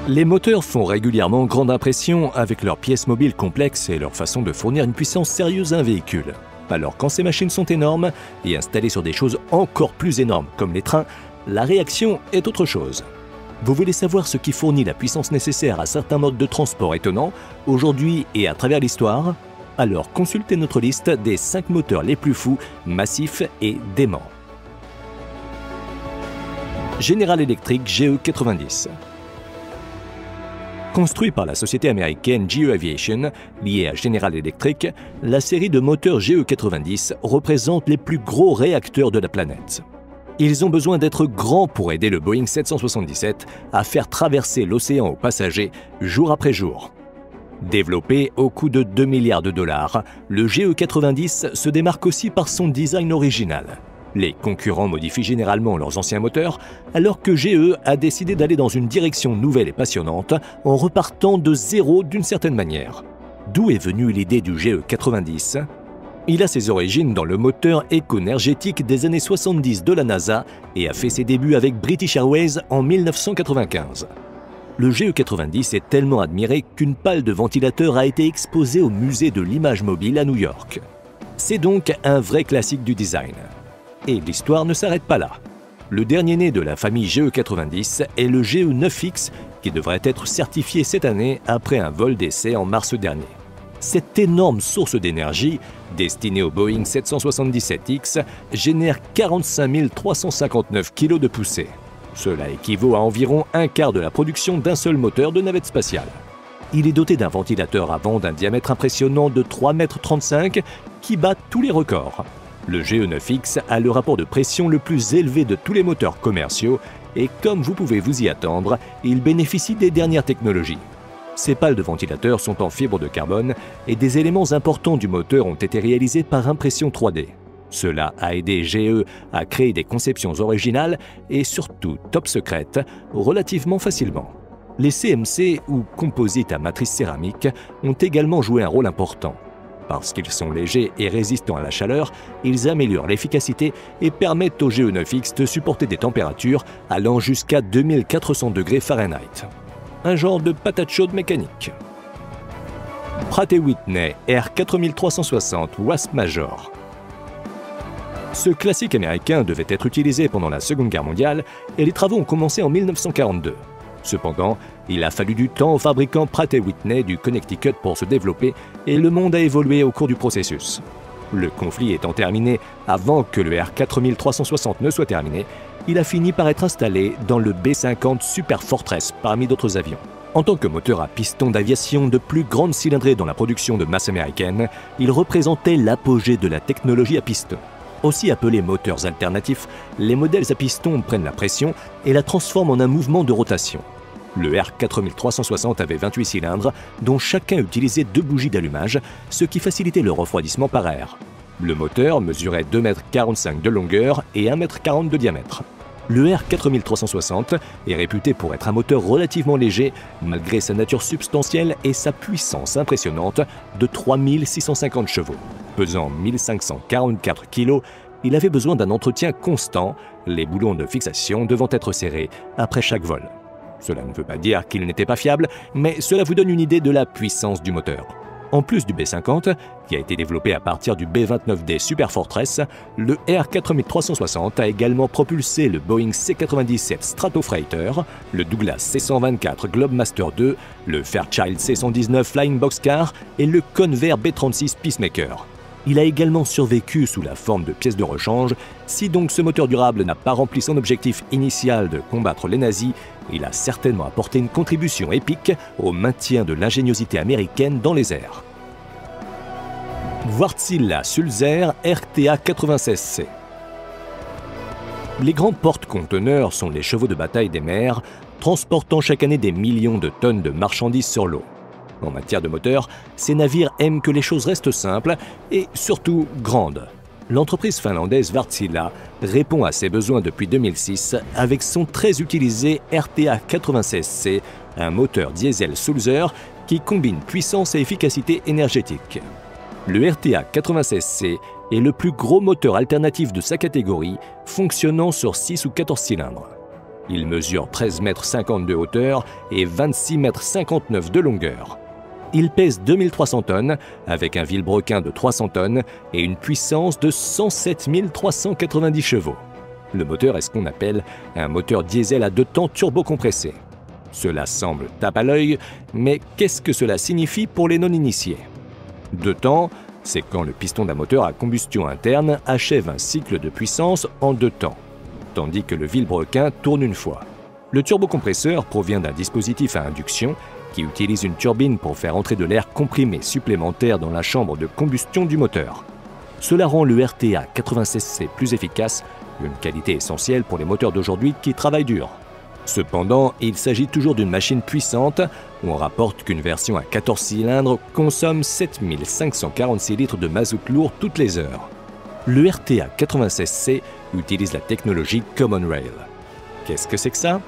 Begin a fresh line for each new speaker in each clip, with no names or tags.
Les moteurs font régulièrement grande impression avec leurs pièces mobiles complexes et leur façon de fournir une puissance sérieuse à un véhicule. Alors quand ces machines sont énormes et installées sur des choses encore plus énormes comme les trains, la réaction est autre chose. Vous voulez savoir ce qui fournit la puissance nécessaire à certains modes de transport étonnants, aujourd'hui et à travers l'histoire? Alors consultez notre liste des 5 moteurs les plus fous, massifs et déments. General Electric GE90. Construit par la société américaine GE Aviation, liée à General Electric, la série de moteurs GE90 représente les plus gros réacteurs de la planète. Ils ont besoin d'être grands pour aider le Boeing 777 à faire traverser l'océan aux passagers jour après jour. Développé au coût de 2 milliards de dollars, le GE90 se démarque aussi par son design original. Les concurrents modifient généralement leurs anciens moteurs, alors que GE a décidé d'aller dans une direction nouvelle et passionnante en repartant de zéro d'une certaine manière. D'où est venue l'idée du GE90 ? Il a ses origines dans le moteur éco-énergétique des années 70 de la NASA et a fait ses débuts avec British Airways en 1995. Le GE90 est tellement admiré qu'une pale de ventilateur a été exposée au musée de l'image mobile à New York. C'est donc un vrai classique du design. Et l'histoire ne s'arrête pas là. Le dernier né de la famille GE90 est le GE9X qui devrait être certifié cette année après un vol d'essai en mars dernier. Cette énorme source d'énergie, destinée au Boeing 777X, génère 45 359 kg de poussée. Cela équivaut à environ un quart de la production d'un seul moteur de navette spatiale. Il est doté d'un ventilateur avant d'un diamètre impressionnant de 3,35 m qui bat tous les records. Le GE9X a le rapport de pression le plus élevé de tous les moteurs commerciaux et comme vous pouvez vous y attendre, il bénéficie des dernières technologies. Ces pales de ventilateurs sont en fibre de carbone et des éléments importants du moteur ont été réalisés par impression 3D. Cela a aidé GE à créer des conceptions originales et surtout top secrètes relativement facilement. Les CMC ou composites à matrice céramique ont également joué un rôle important. Parce qu'ils sont légers et résistants à la chaleur, ils améliorent l'efficacité et permettent au GE9X de supporter des températures allant jusqu'à 2400 degrés Fahrenheit. Un genre de patate chaude mécanique. Pratt & Whitney R4360 Wasp Major. Ce classique américain devait être utilisé pendant la Seconde Guerre mondiale et les travaux ont commencé en 1942. Cependant, il a fallu du temps aux fabricants Pratt & Whitney du Connecticut pour se développer et le monde a évolué au cours du processus. Le conflit étant terminé avant que le R4360 ne soit terminé, il a fini par être installé dans le B-50 Super Fortress parmi d'autres avions. En tant que moteur à piston d'aviation de plus grande cylindrée dans la production de masse américaine, il représentait l'apogée de la technologie à piston. Aussi appelés moteurs alternatifs, les modèles à piston prennent la pression et la transforment en un mouvement de rotation. Le R4360 avait 28 cylindres, dont chacun utilisait 2 bougies d'allumage, ce qui facilitait le refroidissement par air. Le moteur mesurait 2,45 m de longueur et 1,40 m de diamètre. Le R4360 est réputé pour être un moteur relativement léger, malgré sa nature substantielle et sa puissance impressionnante de 3650 chevaux. Pesant 1544 kg, il avait besoin d'un entretien constant, les boulons de fixation devant être serrés après chaque vol. Cela ne veut pas dire qu'il n'était pas fiable, mais cela vous donne une idée de la puissance du moteur. En plus du B-50, qui a été développé à partir du B-29D Super Fortress, le R4360 a également propulsé le Boeing C-97 Stratofreighter, le Douglas C-124 Globemaster II, le Fairchild C-119 Flying Boxcar et le Convair B-36 Peacemaker. Il a également survécu sous la forme de pièces de rechange. Si donc ce moteur durable n'a pas rempli son objectif initial de combattre les nazis, il a certainement apporté une contribution épique au maintien de l'ingéniosité américaine dans les airs. Wärtsilä Sulzer RTA-96C. Les grands porte-conteneurs sont les chevaux de bataille des mers, transportant chaque année des millions de tonnes de marchandises sur l'eau. En matière de moteur, ces navires aiment que les choses restent simples et surtout grandes. L'entreprise finlandaise Wärtsilä répond à ces besoins depuis 2006 avec son très utilisé RTA-96C, un moteur diesel Sulzer qui combine puissance et efficacité énergétique. Le RTA-96C est le plus gros moteur alternatif de sa catégorie, fonctionnant sur 6 ou 14 cylindres. Il mesure 13,50 m de hauteur et 26,59 m de longueur. Il pèse 2300 tonnes avec un vilebrequin de 300 tonnes et une puissance de 107 390 chevaux. Le moteur est ce qu'on appelle un moteur diesel à 2 temps turbocompressé. Cela semble tape à l'œil, mais qu'est-ce que cela signifie pour les non-initiés? 2 temps, c'est quand le piston d'un moteur à combustion interne achève un cycle de puissance en 2 temps, tandis que le vilebrequin tourne une fois. Le turbocompresseur provient d'un dispositif à induction qui utilise une turbine pour faire entrer de l'air comprimé supplémentaire dans la chambre de combustion du moteur. Cela rend le RTA 96C plus efficace, une qualité essentielle pour les moteurs d'aujourd'hui qui travaillent dur. Cependant, il s'agit toujours d'une machine puissante où on rapporte qu'une version à 14 cylindres consomme 7546 litres de mazout lourd toutes les heures. Le RTA 96C utilise la technologie Common Rail. Qu'est-ce que c'est que ça?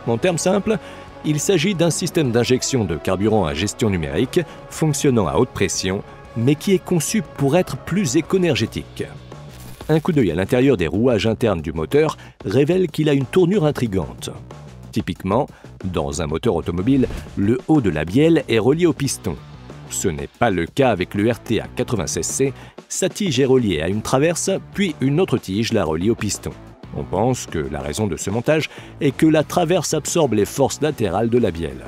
En termes simples, il s'agit d'un système d'injection de carburant à gestion numérique fonctionnant à haute pression, mais qui est conçu pour être plus éconergétique. Un coup d'œil à l'intérieur des rouages internes du moteur révèle qu'il a une tournure intrigante. Typiquement, dans un moteur automobile, le haut de la bielle est relié au piston. Ce n'est pas le cas avec le RTA 96C, sa tige est reliée à une traverse, puis une autre tige la relie au piston. On pense que la raison de ce montage est que la traverse absorbe les forces latérales de la bielle.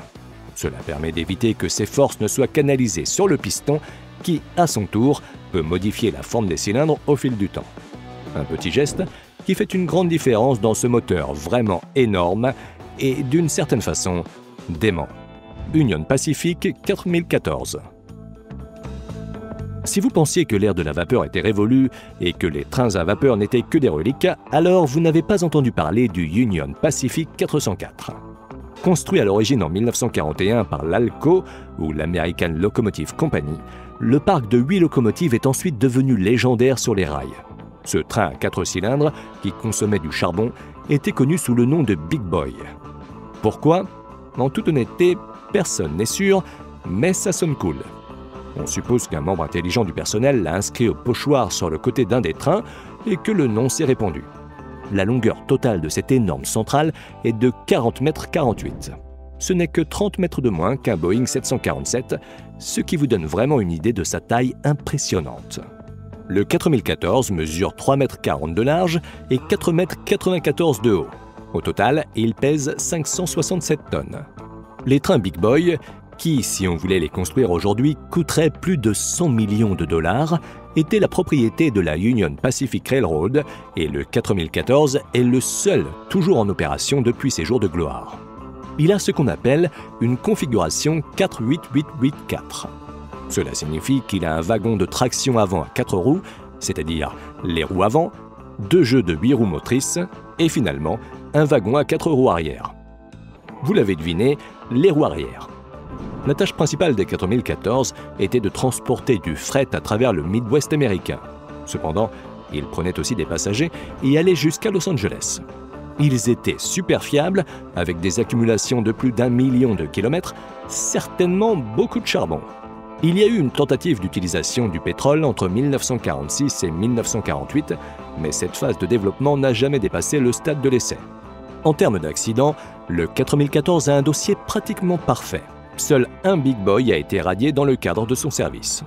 Cela permet d'éviter que ces forces ne soient canalisées sur le piston qui, à son tour, peut modifier la forme des cylindres au fil du temps. Un petit geste qui fait une grande différence dans ce moteur vraiment énorme et d'une certaine façon dément. Union Pacific 4014. Si vous pensiez que l'ère de la vapeur était révolue et que les trains à vapeur n'étaient que des reliques, alors vous n'avez pas entendu parler du Union Pacific 404. Construit à l'origine en 1941 par l'ALCO, ou l'American Locomotive Company, le parc de 8 locomotives est ensuite devenu légendaire sur les rails. Ce train à 4 cylindres, qui consommait du charbon, était connu sous le nom de Big Boy. Pourquoi? En toute honnêteté, personne n'est sûr, mais ça sonne cool. On suppose qu'un membre intelligent du personnel l'a inscrit au pochoir sur le côté d'un des trains et que le nom s'est répandu. La longueur totale de cette énorme centrale est de 40,48 m. Ce n'est que 30 mètres de moins qu'un Boeing 747, ce qui vous donne vraiment une idée de sa taille impressionnante. Le 4014 mesure 3,40 m de large et 4,94 m de haut. Au total, il pèse 567 tonnes. Les trains Big Boy, qui, si on voulait les construire aujourd'hui, coûteraient plus de 100 millions de dollars, étaient la propriété de la Union Pacific Railroad et le 4014 est le seul toujours en opération depuis ses jours de gloire. Il a ce qu'on appelle une configuration 4-8-8-8-4. Cela signifie qu'il a un wagon de traction avant à 4 roues, c'est-à-dire les roues avant, 2 jeux de 8 roues motrices et finalement un wagon à 4 roues arrière. Vous l'avez deviné, les roues arrière. La tâche principale des 4014 était de transporter du fret à travers le Midwest américain. Cependant, ils prenaient aussi des passagers et allaient jusqu'à Los Angeles. Ils étaient super fiables, avec des accumulations de plus d'1 million de kilomètres, certainement beaucoup de charbon. Il y a eu une tentative d'utilisation du pétrole entre 1946 et 1948, mais cette phase de développement n'a jamais dépassé le stade de l'essai. En termes d'accidents, le 4014 a un dossier pratiquement parfait. Seul un Big Boy a été radié dans le cadre de son service.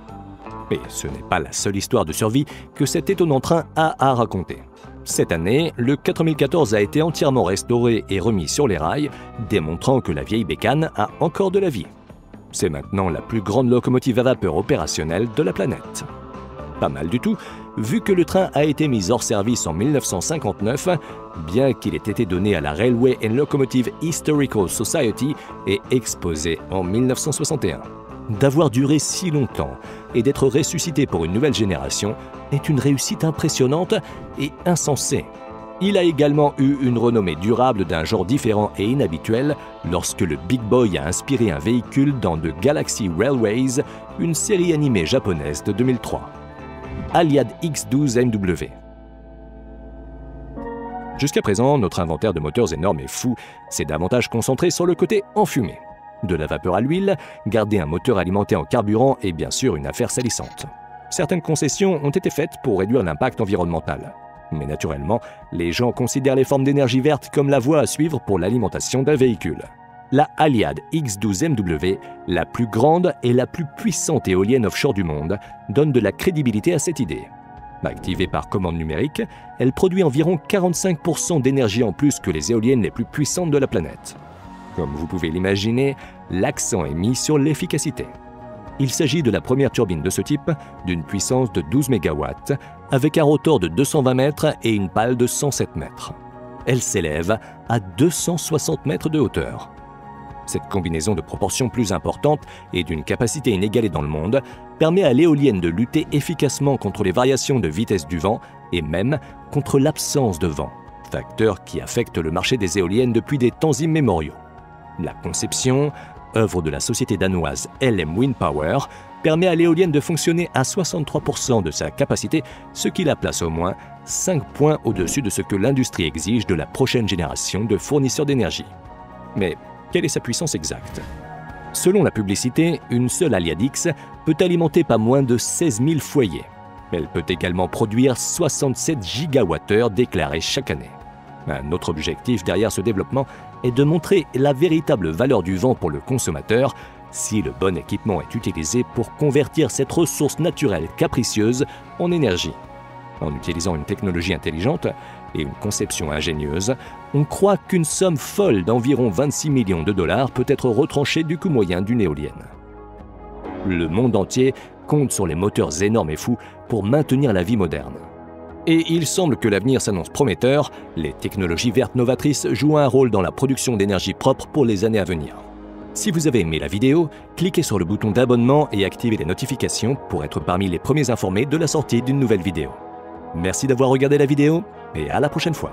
Mais ce n'est pas la seule histoire de survie que cet étonnant train a à raconter. Cette année, le 4014 a été entièrement restauré et remis sur les rails, démontrant que la vieille bécane a encore de la vie. C'est maintenant la plus grande locomotive à vapeur opérationnelle de la planète. Pas mal du tout, vu que le train a été mis hors service en 1959, bien qu'il ait été donné à la Railway and Locomotive Historical Society et exposé en 1961. D'avoir duré si longtemps et d'être ressuscité pour une nouvelle génération est une réussite impressionnante et insensée. Il a également eu une renommée durable d'un genre différent et inhabituel lorsque le Big Boy a inspiré un véhicule dans The Galaxy Railways, une série animée japonaise de 2003. Aliad X12MW. Jusqu'à présent, notre inventaire de moteurs énormes et fous s'est davantage concentré sur le côté enfumé. De la vapeur à l'huile, garder un moteur alimenté en carburant est bien sûr une affaire salissante. Certaines concessions ont été faites pour réduire l'impact environnemental. Mais naturellement, les gens considèrent les formes d'énergie verte comme la voie à suivre pour l'alimentation d'un véhicule. La Haliade X12MW, la plus grande et la plus puissante éolienne offshore du monde, donne de la crédibilité à cette idée. Activée par commande numérique, elle produit environ 45% d'énergie en plus que les éoliennes les plus puissantes de la planète. Comme vous pouvez l'imaginer, l'accent est mis sur l'efficacité. Il s'agit de la première turbine de ce type, d'une puissance de 12 MW, avec un rotor de 220 mètres et une pale de 107 mètres. Elle s'élève à 260 mètres de hauteur. Cette combinaison de proportions plus importantes et d'une capacité inégalée dans le monde permet à l'éolienne de lutter efficacement contre les variations de vitesse du vent et même contre l'absence de vent, facteur qui affecte le marché des éoliennes depuis des temps immémoriaux. La conception, œuvre de la société danoise LM Wind Power, permet à l'éolienne de fonctionner à 63% de sa capacité, ce qui la place au moins 5 points au-dessus de ce que l'industrie exige de la prochaine génération de fournisseurs d'énergie. Mais quelle est sa puissance exacte? Selon la publicité, une seule Haliade X peut alimenter pas moins de 16 000 foyers. Elle peut également produire 67 gigawattheures déclarés chaque année. Un autre objectif derrière ce développement est de montrer la véritable valeur du vent pour le consommateur si le bon équipement est utilisé pour convertir cette ressource naturelle capricieuse en énergie. En utilisant une technologie intelligente et une conception ingénieuse, on croit qu'une somme folle d'environ 26 millions de dollars peut être retranchée du coût moyen d'une éolienne. Le monde entier compte sur les moteurs énormes et fous pour maintenir la vie moderne. Et il semble que l'avenir s'annonce prometteur, les technologies vertes novatrices jouent un rôle dans la production d'énergie propre pour les années à venir. Si vous avez aimé la vidéo, cliquez sur le bouton d'abonnement et activez les notifications pour être parmi les premiers informés de la sortie d'une nouvelle vidéo. Merci d'avoir regardé la vidéo et à la prochaine fois.